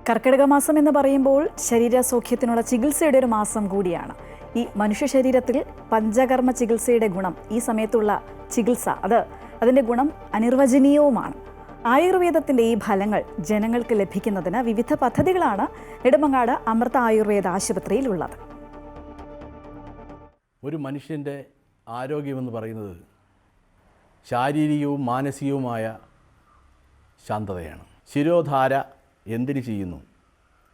കർക്കിടക മാസം എന്ന് പറയുമ്പോൾ ശരീരസൗഖ്യത്തിനുള്ള ചികിത്സയുടെ ഒരു മാസം കൂടിയാണ്. ഈ മനുഷ്യ ശരീരത്തിൽ പഞ്ചകർമ്മ ചികിത്സയുടെ ഗുണം, ഈ സമയത്തുള്ള ചികിത്സ അതിൻ്റെ ഗുണം അനിർവചനീയവുമാണ്. ആയുർവേദത്തിൻ്റെ ഈ ഫലങ്ങൾ ജനങ്ങൾക്ക് ലഭിക്കുന്നതിന് വിവിധ പദ്ധതികളാണ് നെടുമങ്ങാട് അമൃത ആയുർവേദ ആശുപത്രിയിലുള്ളത്. ഒരു മനുഷ്യൻ്റെ ആരോഗ്യമെന്ന് പറയുന്നത് ശാരീരികവും മാനസികവുമായ ശാന്തതയാണ്. ശിരോധാര എന്തിന് ചെയ്യുന്നു,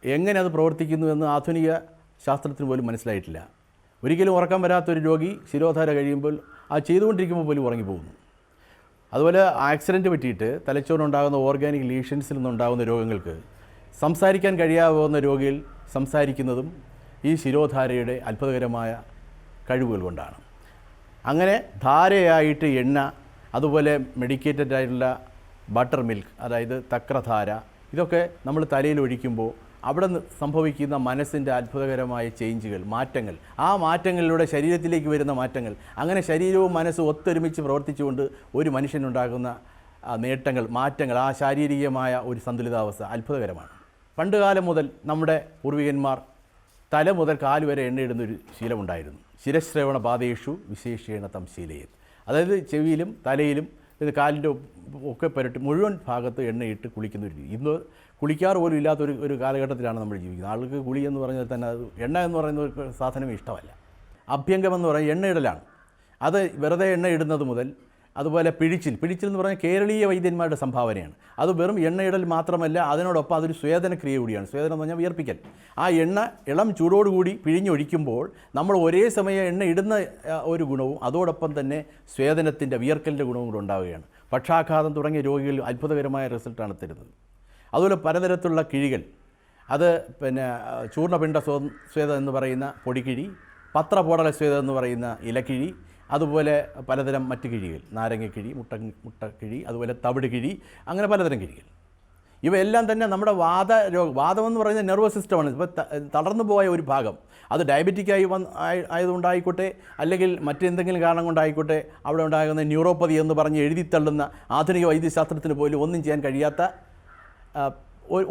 എങ്ങനെ അത് പ്രവർത്തിക്കുന്നു എന്ന് ആധുനിക ശാസ്ത്രത്തിന് പോലും മനസ്സിലായിട്ടില്ല. ഒരിക്കലും ഉറക്കം വരാത്തൊരു രോഗി ശിരോധാര കഴിയുമ്പോൾ അത് ചെയ്തുകൊണ്ടിരിക്കുമ്പോൾ പോലും ഉറങ്ങിപ്പോകുന്നു. അതുപോലെ ആക്സിഡൻറ്റ് പറ്റിയിട്ട് തലച്ചോറിനുണ്ടാകുന്ന ഓർഗാനിക് ലീഷൻസിൽ നിന്നുണ്ടാകുന്ന രോഗങ്ങൾക്ക് സംസാരിക്കാൻ കഴിയാവുന്ന രോഗികൾ സംസാരിക്കുന്നതും ഈ ശിരോധാരയുടെ അത്ഭുതകരമായ കഴിവുകൾ കൊണ്ടാണ്. അങ്ങനെ ധാരയായിട്ട് എണ്ണ, അതുപോലെ മെഡിക്കേറ്റഡ് ആയിട്ടുള്ള ബട്ടർ മിൽക്ക്, അതായത് തക്രധാര, ഇതൊക്കെ നമ്മൾ തലയിൽ ഒഴിക്കുമ്പോൾ അവിടെ നിന്ന് സംഭവിക്കുന്ന മനസ്സിൻ്റെ അത്ഭുതകരമായ ചേഞ്ചുകൾ, മാറ്റങ്ങൾ, ആ മാറ്റങ്ങളിലൂടെ ശരീരത്തിലേക്ക് വരുന്ന മാറ്റങ്ങൾ, അങ്ങനെ ശരീരവും മനസ്സും ഒത്തൊരുമിച്ച് പ്രവർത്തിച്ചുകൊണ്ട് ഒരു മനുഷ്യനുണ്ടാകുന്ന നേട്ടങ്ങൾ, മാറ്റങ്ങൾ, ആ ശാരീരികമായ ഒരു സന്തുലിതാവസ്ഥ അത്ഭുതകരമാണ്. പണ്ടുകാലം മുതൽ നമ്മുടെ പൂർവികന്മാർ തല മുതൽ കാല് വരെ എണ്ണയിടുന്നൊരു ശീലമുണ്ടായിരുന്നു. ശിരശ്രവണ പാതേഷു വിശേഷേണ തം ശീലയത്, അതായത് ചെവിയിലും തലയിലും കാലിൻ്റെ ഒക്കെ പുരട്ടി മുഴുവൻ ഭാഗത്ത് എണ്ണയിട്ട് കുളിക്കുന്ന ഒരു രീതി. ഇന്ന് കുളിക്കാറ് പോലും ഇല്ലാത്തൊരു കാലഘട്ടത്തിലാണ് നമ്മൾ ജീവിക്കുന്നത്. ആൾക്ക് കുളി എന്ന് പറഞ്ഞാൽ തന്നെ അത് എണ്ണ എന്ന് പറയുന്ന ഒരു സാധനം ഇഷ്ടമല്ല. അഭ്യംഗം എന്ന് പറയുന്നത് എണ്ണയിടലാണ്. അത് വെറുതെ എണ്ണ ഇടുന്നത് മുതൽ, അതുപോലെ പിഴിച്ചിൽ എന്ന് പറഞ്ഞാൽ കേരളീയ വൈദ്യന്മാരുടെ സംഭാവനയാണ്. അത് വെറും എണ്ണയിടൽ മാത്രമല്ല, അതിനോടൊപ്പം അതൊരു സ്വേദനക്രിയ കൂടിയാണ്. സ്വേദനം എന്ന് പറഞ്ഞാൽ വിയർപ്പിക്കൽ. ആ എണ്ണ ഇളം ചൂടോടുകൂടി പിഴിഞ്ഞൊഴിക്കുമ്പോൾ നമ്മൾ ഒരേ സമയം എണ്ണ ഇടുന്ന ഒരു ഗുണവും അതോടൊപ്പം തന്നെ സ്വേദനത്തിൻ്റെ, വിയർക്കലിൻ്റെ ഗുണവും കൂടെ ഉണ്ടാവുകയാണ്. പക്ഷാഘാതം തുടങ്ങിയ രോഗികൾ അത്ഭുതകരമായ റിസൾട്ടാണ് തരുന്നത്. അതുപോലെ പലതരത്തിലുള്ള കിഴികൾ, അത് ചൂർണ്ണപിണ്ഡ സ്വേദം എന്ന് പറയുന്ന പൊടിക്കിഴി, പത്രപോടല സ്വേദം എന്ന് പറയുന്ന ഇലക്കിഴി, അതുപോലെ പലതരം മറ്റ് കിഴികൾ, നാരങ്ങക്കിഴി, മുട്ടക്കിഴി, അതുപോലെ തവിട് കിഴി, അങ്ങനെ പലതരം കിഴികൾ. ഇവയെല്ലാം തന്നെ നമ്മുടെ വാദമെന്ന് പറയുന്ന നെർവസ് സിസ്റ്റമാണ്. ഇപ്പോൾ തളർന്നു പോയ ഒരു ഭാഗം, അത് ഡയബറ്റിക്കായി ആയതുകൊണ്ടായിക്കോട്ടെ, അല്ലെങ്കിൽ മറ്റെന്തെങ്കിലും കാരണം കൊണ്ടായിക്കോട്ടെ, അവിടെ ഉണ്ടാകുന്ന ന്യൂറോപ്പതി എന്ന് പറഞ്ഞ് എഴുതിത്തള്ളുന്ന ആധുനിക വൈദ്യശാസ്ത്രത്തിന് പോലും ഒന്നും ചെയ്യാൻ കഴിയാത്ത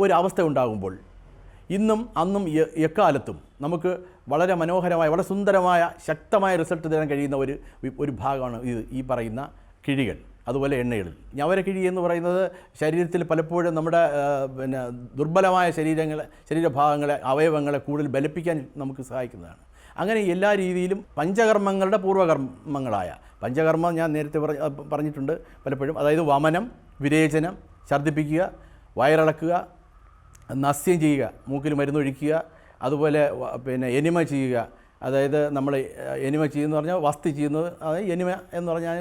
ഒരവസ്ഥ ഉണ്ടാകുമ്പോൾ, ഇന്നും അന്നും എക്കാലത്തും നമുക്ക് വളരെ മനോഹരമായ, വളരെ സുന്ദരമായ, ശക്തമായ റിസൾട്ട് തരാൻ കഴിയുന്ന ഒരു ഭാഗമാണ് ഈ പറയുന്ന കിഴികൾ. അതുപോലെ എണ്ണയിടൽ. ഞവരക്കിഴി എന്ന് പറയുന്നത് ശരീരത്തിൽ പലപ്പോഴും നമ്മുടെ ദുർബലമായ ശരീരഭാഗങ്ങളെ, അവയവങ്ങളെ കൂടുതൽ ബലിപ്പിക്കാൻ നമുക്ക് സഹായിക്കുന്നതാണ്. അങ്ങനെ എല്ലാ രീതിയിലും പഞ്ചകർമ്മങ്ങളുടെ പൂർവ്വകർമ്മങ്ങളായ പഞ്ചകർമ്മം ഞാൻ നേരത്തെ പറഞ്ഞിട്ടുണ്ട് പലപ്പോഴും. അതായത് വമനം, വിരേചനം, ഛർദ്ദിപ്പിക്കുക, വയറിളക്കുക, നസ്യം ചെയ്യുക, മൂക്കിൽ മരുന്നൊഴിക്കുക, അതുപോലെ എനിമ ചെയ്യുക. അതായത് നമ്മൾ എനിമ ചെയ്യുമെന്ന് പറഞ്ഞാൽ വസ്തി ചെയ്യുന്നത്, അതായത് എനിമ എന്ന് പറഞ്ഞാൽ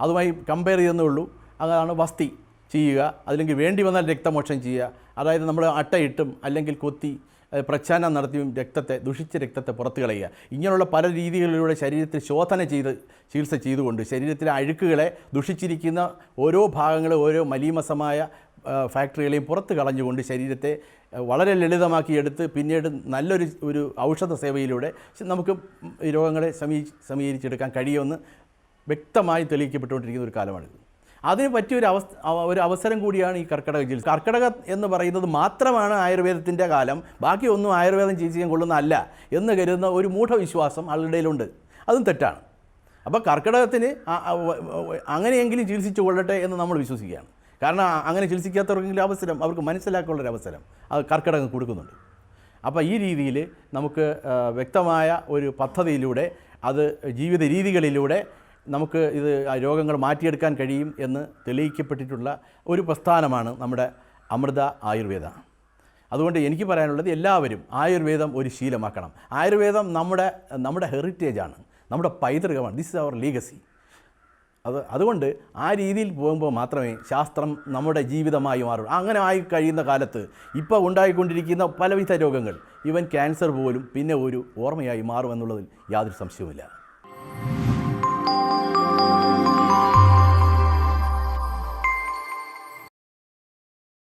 അതുമായി കമ്പയർ ചെയ്യുന്നേ ഉള്ളൂ. അതാണ് വസ്തി ചെയ്യുക. അല്ലെങ്കിൽ വേണ്ടി വന്നാൽ രക്തമോക്ഷം ചെയ്യുക. അതായത് നമ്മൾ അട്ടയിട്ടും അല്ലെങ്കിൽ കൊത്തി പ്രച്ഛാനം നടത്തിയും ദുഷിച്ച രക്തത്തെ പുറത്തു കളയുക. ഇങ്ങനെയുള്ള പല രീതികളിലൂടെ ശരീരത്തിൽ ശോധന ചികിത്സ ചെയ്തുകൊണ്ട് ശരീരത്തിലെ അഴുക്കുകളെ, ദുഷിച്ചിരിക്കുന്ന ഓരോ ഭാഗങ്ങളെ, ഓരോ മലീമസമായ ഫാക്ടറികളെയും പുറത്ത് കളഞ്ഞുകൊണ്ട് ശരീരത്തെ വളരെ ലളിതമാക്കിയെടുത്ത് പിന്നീട് നല്ലൊരു ഔഷധ സേവയിലൂടെ നമുക്ക് ഈ രോഗങ്ങളെ സമീകരിച്ചെടുക്കാൻ കഴിയുമെന്ന് വ്യക്തമായി തെളിയിക്കപ്പെട്ടുകൊണ്ടിരിക്കുന്ന ഒരു കാലമാണിത്. അതിന് പറ്റിയ ഒരു അവസരം കൂടിയാണ് ഈ കർക്കിടക ചികിത്സ. കർക്കിടക എന്ന് പറയുന്നത് മാത്രമാണ് ആയുർവേദത്തിൻ്റെ കാലം, ബാക്കി ഒന്നും ആയുർവേദം ചികിത്സിക്കാൻ കൊള്ളുന്നതല്ല എന്ന് കരുതുന്ന ഒരു മൂഢവിശ്വാസം ആളുടെയിലുണ്ട്. അതും തെറ്റാണ്. അപ്പോൾ കർക്കിടകത്തിന് അങ്ങനെയെങ്കിലും ചികിത്സിച്ചു കൊള്ളട്ടെ എന്ന് നമ്മൾ വിശ്വസിക്കുകയാണ്. കാരണം അങ്ങനെ ചികിത്സിക്കാത്തവർക്കെങ്കിലും അവസരം, അവർക്ക് മനസ്സിലാക്കാനുള്ളൊരവസരം അത് കർക്കിടകം കൊടുക്കുന്നുണ്ട്. അപ്പോൾ ഈ രീതിയിൽ നമുക്ക് വ്യക്തമായ ഒരു പദ്ധതിയിലൂടെ, അത് ജീവിത രീതികളിലൂടെ നമുക്ക് ഇത് രോഗങ്ങൾ മാറ്റിയെടുക്കാൻ കഴിയും എന്ന് തെളിയിക്കപ്പെട്ടിട്ടുള്ള ഒരു പ്രസ്ഥാനമാണ് നമ്മുടെ അമൃത ആയുർവേദ. അതുകൊണ്ട് എനിക്ക് പറയാനുള്ളത്, എല്ലാവരും ആയുർവേദം ഒരു ശീലമാക്കണം. ആയുർവേദം നമ്മുടെ ഹെറിറ്റേജാണ്, നമ്മുടെ പൈതൃകമാണ്. This is our legacy. അതുകൊണ്ട് ആ രീതിയിൽ പോകുമ്പോൾ മാത്രമേ ശാസ്ത്രം നമ്മുടെ ജീവിതമായി മാറും. അങ്ങനെ ആയി കഴിയുന്ന കാലത്ത് ഇപ്പോൾ ഉണ്ടായിക്കൊണ്ടിരിക്കുന്ന പലവിധ രോഗങ്ങൾ, ഈവൻ ക്യാൻസർ പോലും പിന്നെ ഒരു ഓർമ്മയായി മാറുമെന്നുള്ളതിൽ യാതൊരു സംശയവുമില്ല.